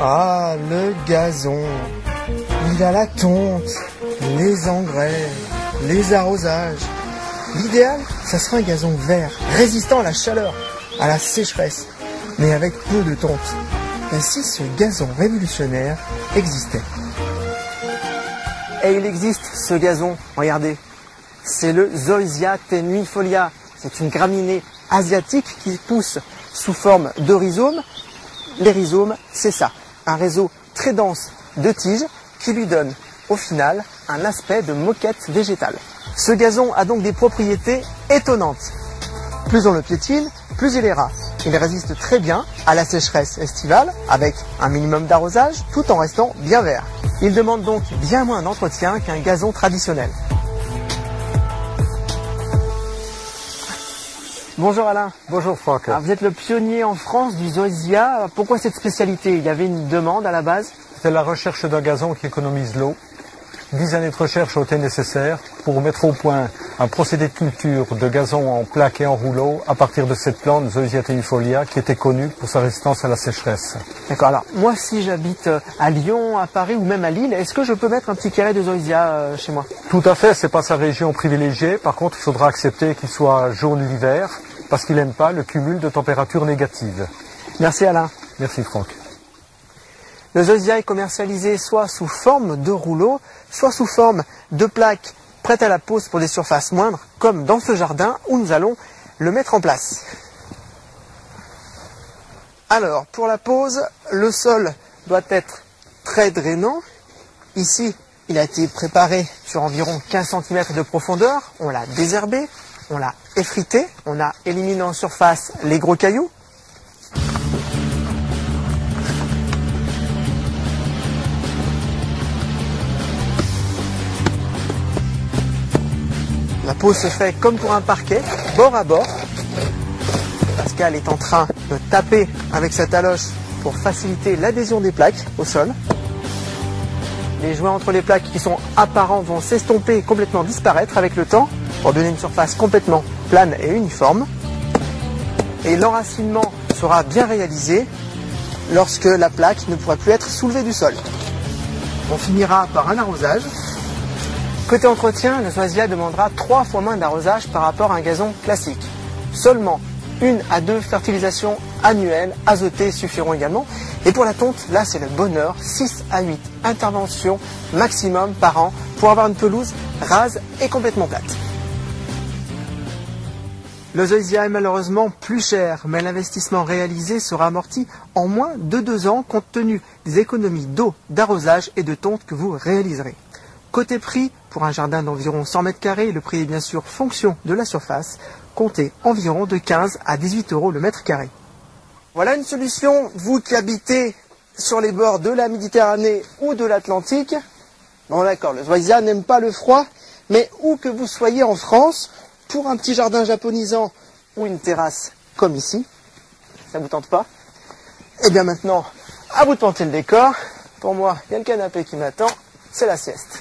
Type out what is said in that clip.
Ah, le gazon. Il a la tonte, les engrais, les arrosages. L'idéal, ça serait un gazon vert, résistant à la chaleur, à la sécheresse, mais avec peu de tonte. Et si ce gazon révolutionnaire existait? Et il existe ce gazon, regardez. C'est le Zoysia tenuifolia. C'est une graminée asiatique qui pousse sous forme de rhizomes. Les rhizomes, c'est ça, un réseau très dense de tiges qui lui donne au final un aspect de moquette végétale. Ce gazon a donc des propriétés étonnantes. Plus on le piétine, plus il est ras. Il résiste très bien à la sécheresse estivale avec un minimum d'arrosage tout en restant bien vert. Il demande donc bien moins d'entretien qu'un gazon traditionnel. Bonjour Alain. Bonjour Franck. Alors, vous êtes le pionnier en France du zoysia. Pourquoi cette spécialité? Il y avait une demande à la base? C'est la recherche d'un gazon qui économise l'eau. 10 années de recherche ont été nécessaires pour mettre au point un procédé de culture de gazon en plaques et en rouleaux à partir de cette plante Zoysia tenuifolia qui était connue pour sa résistance à la sécheresse. D'accord, alors moi si j'habite à Lyon, à Paris ou même à Lille, est-ce que je peux mettre un petit carré de zoysia chez moi? Tout à fait, c'est pas sa région privilégiée. Par contre, il faudra accepter qu'il soit jaune l'hiver parce qu'il n'aime pas le cumul de températures négatives. Merci Alain. Merci Franck. Le zoysia est commercialisé soit sous forme de rouleau, soit sous forme de plaques prêtes à la pose pour des surfaces moindres, comme dans ce jardin où nous allons le mettre en place. Alors, pour la pose, le sol doit être très drainant. Ici, il a été préparé sur environ 15 cm de profondeur. On l'a désherbé, on l'a effrité, on a éliminé en surface les gros cailloux. La pose se fait comme pour un parquet, bord à bord. Pascal est en train de taper avec sa taloche pour faciliter l'adhésion des plaques au sol. Les joints entre les plaques qui sont apparents vont s'estomper et complètement disparaître avec le temps pour donner une surface complètement plane et uniforme. Et l'enracinement sera bien réalisé lorsque la plaque ne pourra plus être soulevée du sol. On finira par un arrosage. Côté entretien, le zoysia demandera 3 fois moins d'arrosage par rapport à un gazon classique. Seulement 1 à 2 fertilisations annuelles azotées suffiront également. Et pour la tonte, là c'est le bonheur, 6 à 8 interventions maximum par an pour avoir une pelouse rase et complètement plate. Le zoysia est malheureusement plus cher, mais l'investissement réalisé sera amorti en moins de 2 ans compte tenu des économies d'eau, d'arrosage et de tonte que vous réaliserez. Côté prix, pour un jardin d'environ 100 m², le prix est bien sûr fonction de la surface, comptez environ de 15 à 18 € le mètre carré. Voilà une solution, vous qui habitez sur les bords de la Méditerranée ou de l'Atlantique. Bon d'accord, le zoysia n'aime pas le froid, mais où que vous soyez en France, pour un petit jardin japonisant ou une terrasse comme ici, ça vous tente pas? Et bien maintenant, à vous de tenter le décor. Pour moi, il y a le canapé qui m'attend, c'est la sieste.